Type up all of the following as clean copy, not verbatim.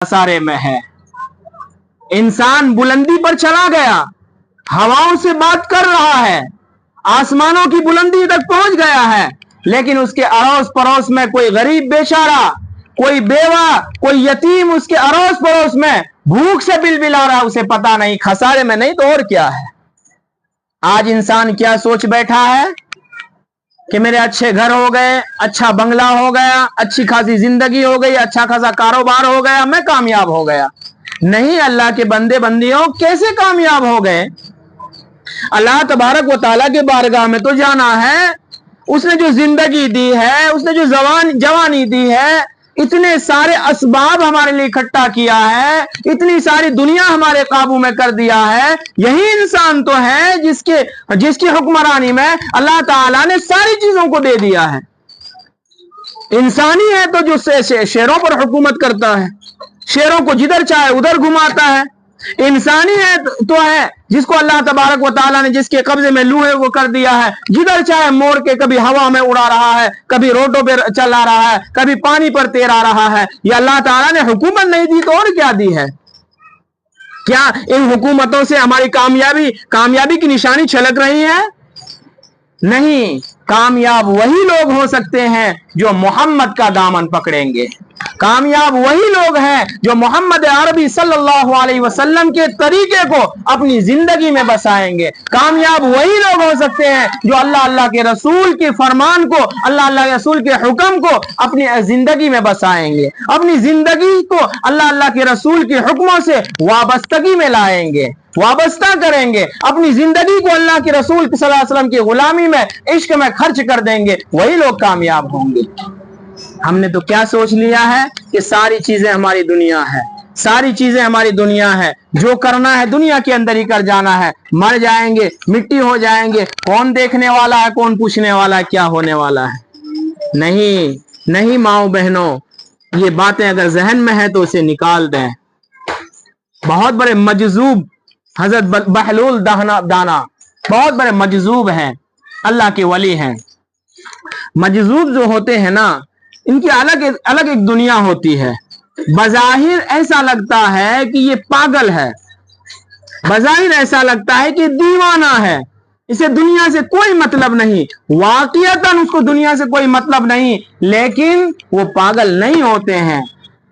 खसारे में है। इंसान बुलंदी पर चला गया, हवाओं से बात कर रहा है, आसमानों की बुलंदी तक पहुंच गया है, लेकिन उसके अड़ोस पड़ोस में कोई गरीब बेचारा, कोई बेवा, कोई यतीम उसके अड़ोस पड़ोस में भूख से बिलबिला रहा, उसे पता नहीं, खसारे में नहीं तो और क्या है। आज इंसान क्या सोच बैठा है कि मेरे अच्छे घर हो गए, अच्छा बंगला हो गया, अच्छी खासी जिंदगी हो गई, अच्छा खासा कारोबार हो गया, मैं कामयाब हो गया। नहीं, अल्लाह के बंदे बंदियों, कैसे कामयाब हो गए? अल्लाह तबारक व तआला के बारगाह में तो जाना है, उसने जो जिंदगी दी है, उसने जो जवानी दी है, इतने सारे असबाब हमारे लिए इकट्ठा किया है, इतनी सारी दुनिया हमारे काबू में कर दिया है। यही इंसान तो है जिसकी हुक्मरानी में अल्लाह ताला ने सारी चीजों को दे दिया है। इंसानी है तो जो शेरों पर हुकूमत करता है, शेरों को जिधर चाहे उधर घुमाता है। इंसानी है तो है जिसको अल्लाह तबारक व तआला ने जिसके कब्जे में लूहे वो कर दिया है, जिधर चाहे मोड़ के कभी हवा में उड़ा रहा है, कभी रोडों पे चला रहा है, कभी पानी पर तैरा रहा है। ये अल्लाह ताला ने हुकूमत नहीं दी तो और क्या दी है? क्या इन हुकूमतों से हमारी कामयाबी की निशानी छलक रही है? नहीं, कामयाब वही लोग हो सकते हैं जो मोहम्मद का दामन पकड़ेंगे। कामयाब वही लोग हैं जो मोहम्मद अरबी सल्लल्लाहु अलैहि वसल्लम के तरीके को अपनी जिंदगी में बसाएंगे। कामयाब वही लोग हो सकते हैं जो अल्लाह के रसूल के फरमान को, अल्लाह के रसूल के हुक्म को अपनी जिंदगी में बसाएंगे, अपनी जिंदगी को अल्लाह के रसूल के हुक्मों से वाबस्तगी में लाएंगे, वाबस्ता करेंगे, अपनी जिंदगी को अल्लाह के रसूल सल्लल्लाहु अलैहि वसल्लम की गुलामी में, इश्क में खर्च कर देंगे। वही लोग कामयाब होंगे। हमने तो क्या सोच लिया है कि सारी चीजें हमारी दुनिया है, सारी चीजें हमारी दुनिया है, जो करना है दुनिया के अंदर ही कर जाना है, मर जाएंगे, मिट्टी हो जाएंगे, कौन देखने वाला है, कौन पूछने वाला है, क्या होने वाला है? नहीं नहीं माओ बहनों, ये बातें अगर जहन में है तो उसे निकाल दें। बहुत बड़े मजजूब हजरत बहलूल दाना बहुत बड़े मजजूब हैं, अल्लाह के वली हैं। मजजूब जो होते हैं ना, इनकी अलग एक दुनिया होती है। बज़ाहिर ऐसा लगता है कि ये पागल है, बज़ाहिर ऐसा लगता है कि दीवाना है, इसे दुनिया से कोई मतलब नहीं, वाक़ियतन उसको दुनिया से कोई मतलब नहीं, लेकिन वो पागल नहीं होते हैं।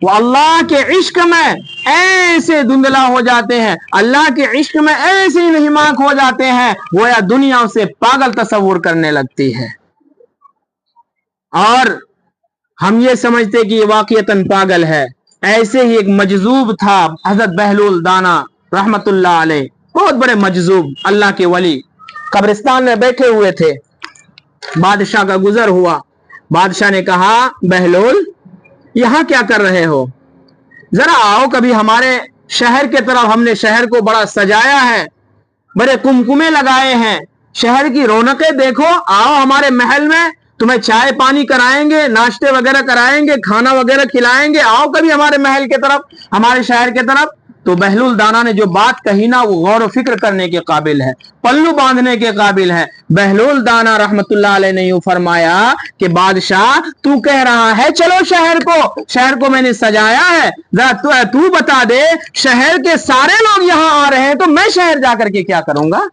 वो अल्लाह के इश्क में ऐसे धुंधला हो जाते हैं, अल्लाह के इश्क में ऐसे ही नहिमाक हो जाते हैं, वो या दुनिया उसे पागल तस्वुर करने लगती है। और हम ये समझते कि ये वाक़ियतन पागल है। ऐसे ही एक मजजूब था हजरत बहलूल दाना रहमतुल्लाह अलैह, बहुत बड़े मजजूब अल्लाह के वली, कब्रिस्तान में बैठे हुए थे। बादशाह का गुजर हुआ, बादशाह ने कहा, बहलूल यहां क्या कर रहे हो? जरा आओ कभी हमारे शहर के तरफ, हमने शहर को बड़ा सजाया है, बड़े कुमकुमे लगाए हैं, शहर की रौनकें देखो, आओ हमारे महल में, तुम्हें चाय पानी कराएंगे, नाश्ते वगैरह कराएंगे, खाना वगैरह खिलाएंगे, आओ कभी हमारे महल के तरफ, हमारे शहर के तरफ। तो बहलूल दाना ने जो बात कही ना, वो गौर व फिक्र करने के काबिल है, पल्लू बांधने के काबिल है। बहलूल दाना रहमतुल्लाह अलैह ने यूं फरमाया कि बादशाह तू कह रहा है चलो शहर को मैंने सजाया है, जरा तू बता दे, शहर के सारे लोग यहां आ रहे हैं तो मैं शहर जाकर के क्या करूंगा?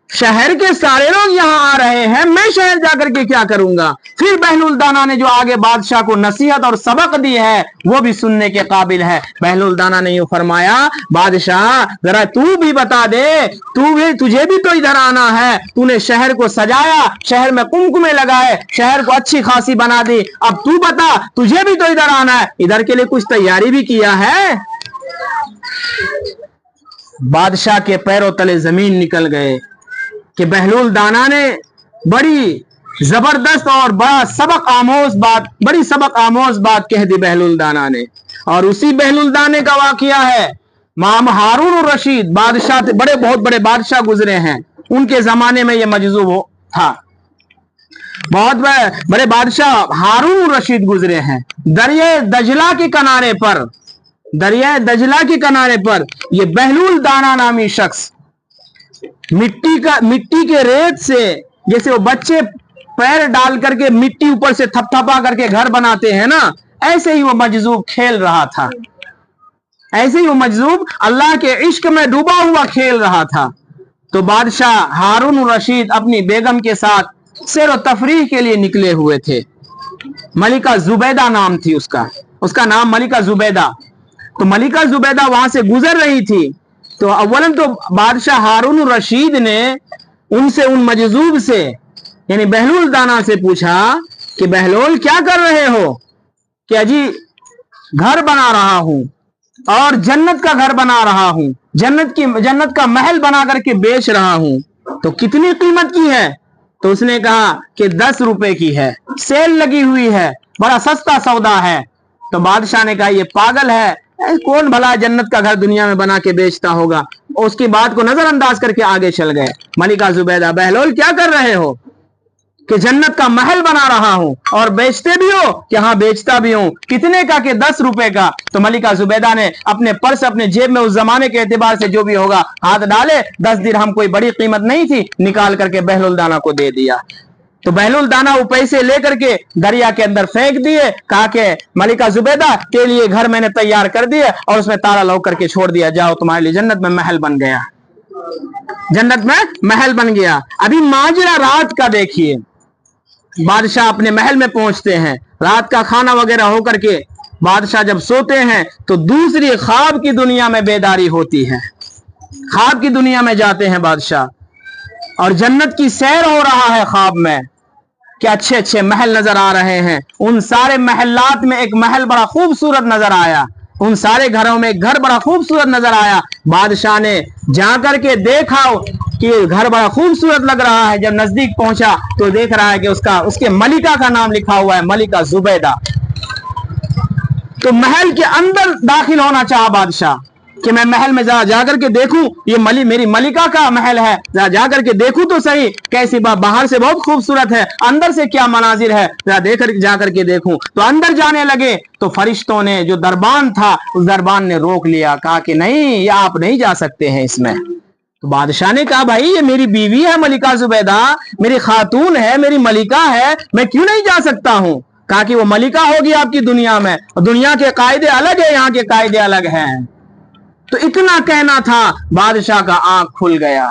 शहर के सारे लोग यहां आ रहे हैं, मैं शहर जाकर के क्या करूंगा? फिर बहलूल दाना ने जो आगे बादशाह को नसीहत और सबक दी है वो भी सुनने के काबिल है। बहलूल दाना ने यूं फरमाया, बादशाह जरा तू भी बता दे, तुझे भी तो इधर आना है, तूने शहर को सजाया, शहर में कुमकुमे लगाए, शहर को अच्छी खासी बना दी, अब तू बता, तुझे भी तो इधर आना है, इधर के लिए कुछ तैयारी भी किया है? बादशाह के पैरों तले जमीन निकल गए कि बहलूल दाना ने बड़ी जबरदस्त और बड़ी सबक आमोज बात कह दी बहलूल दाना ने। और उसी बहलूल दाने का वाकया है, माम हारून रशीद बादशाह, बहुत बड़े बादशाह गुजरे हैं, उनके जमाने में यह मजजूब था। बहुत बड़े बादशाह हारून रशीद गुजरे हैं। दरिया दजला के किनारे पर यह बहलूल दाना नामी शख्स मिट्टी के रेत से, जैसे वो बच्चे पैर डाल करके मिट्टी ऊपर से थपथपा करके घर बनाते हैं ना, ऐसे ही वो मजजूब खेल रहा था, ऐसे ही वो मजजूब अल्लाह के इश्क में डूबा हुआ खेल रहा था। तो बादशाह हारून रशीद अपनी बेगम के साथ सैर व तफरीह के लिए निकले हुए थे। मलिका जुबैदा नाम थी उसका नाम मलिका जुबैदा। तो मलिका जुबैदा वहां से गुजर रही थी। तो अव्वलन तो बादशाह हारून रशीद ने उनसे, उन मजजूब से यानी बहलूल दाना से पूछा कि बहलूल क्या कर रहे हो? कि अजी घर बना रहा हूं और जन्नत का घर बना रहा हूं, जन्नत का महल बना करके बेच रहा हूं। तो कितनी कीमत की है? तो उसने कहा कि 10 रुपए की है, सेल लगी हुई है, बड़ा सस्ता सौदा है। तो बादशाह ने कहा ये पागल है, कौन भला जन्नत का घर दुनिया में बना के बेचता होगा। उसकी बात को नजरअंदाज करके आगे चल गए। मलिका जुबैदा, बहलोल क्या कर रहे हो? कि जन्नत का महल बना रहा हूं और बेचते भी हो? कि हाँ बेचता भी हूं। कितने का? कि 10 रुपए का। तो मलिका जुबैदा ने अपने पर्स, अपने जेब में उस जमाने के एतबार से जो भी होगा हाथ डाले, 10 दिरहम कोई बड़ी कीमत नहीं थी, निकाल करके बहलूल दाना को दे दिया। तो बहलूल दाना वो पैसे लेकर के दरिया के अंदर फेंक दिए। कहा कि मलिका जुबैदा के लिए घर मैंने तैयार कर दिए और उसमें ताला लगा करके छोड़ दिया, जाओ तुम्हारे लिए जन्नत में महल बन गया, जन्नत में महल बन गया। अभी माजरा रात का देखिए, बादशाह अपने महल में पहुंचते हैं, रात का खाना वगैरह होकर के बादशाह जब सोते हैं तो दूसरी ख्वाब की दुनिया में बेदारी होती है। ख्वाब की दुनिया में जाते हैं बादशाह और जन्नत की सैर हो रहा है ख्वाब में कि अच्छे अच्छे महल नजर आ रहे हैं। उन सारे महलात में एक महल बड़ा खूबसूरत नजर आया, उन सारे घरों में एक घर बड़ा खूबसूरत नजर आया। बादशाह ने जाकर के देखा कि घर बड़ा खूबसूरत लग रहा है। जब नजदीक पहुंचा तो देख रहा है कि उसके मलिका का नाम लिखा हुआ है, मलिका जुबैदा। तो महल के अंदर दाखिल होना चाहा बादशाह कि मैं महल में जाकर के देखूं, ये मेरी मलिका का महल है, जाकर के देखूं तो सही कैसी बाहर से बहुत खूबसूरत है, अंदर से क्या मनाजिर है, जाकर के देखूं। तो अंदर जाने लगे तो फरिश्तों ने, जो दरबान था उस दरबान ने रोक लिया, कहा कि नहीं, ये आप नहीं जा सकते हैं इसमें। तो बादशाह ने कहा भाई ये मेरी बीवी है मलिका जुबैदा, मेरी खातून है, मेरी मलिका है, मैं क्यों नहीं जा सकता हूं? कहा कि वो मलिका होगी आपकी दुनिया में, दुनिया के कायदे अलग है, यहाँ के कायदे अलग हैं। तो इतना कहना था, बादशाह का आंख खुल गया।